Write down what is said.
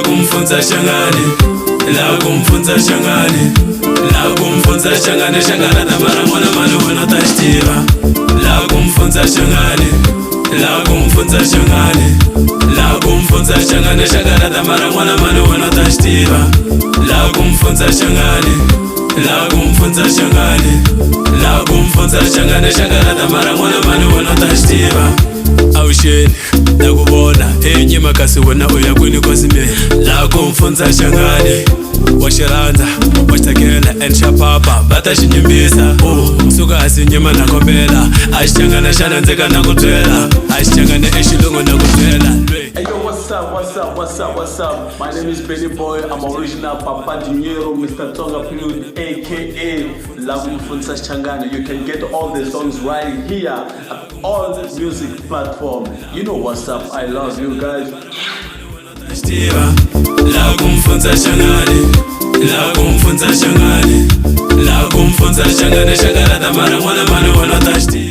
kumfunza shangani, la kumfunza shangani, la kumfunza shangani, shangana na mara mwana mwana wana tashtiva. La kumfunza shangani, la kumfunza shangani, la kumfunza shangani, shangana na mara mwana mwana wana tashtiva. La kumfunza shangani, la kumfunza shangani, la kumfunza shangani, shangana na mara mwana mwana wana tashtiva. Ausheni nakubona enye makasi wena uya kwini kozime. La kumfunza shangani, washiranza washtakela enshapapa batashinyimbisa suka asinyima nakombela ashangana shananzeka nakutwela ashangana eshilungu nakutwela. Hey yo, what's up? My name is Benny Boy. I'm original Papa Dinero, Mr. Tonga Pure, aka La Kumfunza Shangani. You can get all the songs right here at all the music platform. You know what's up. I love you guys. La kumfunza shangani, la kumfunza shangani, la kumfunza shangani, shangana tamara mwana mwana wana tashti.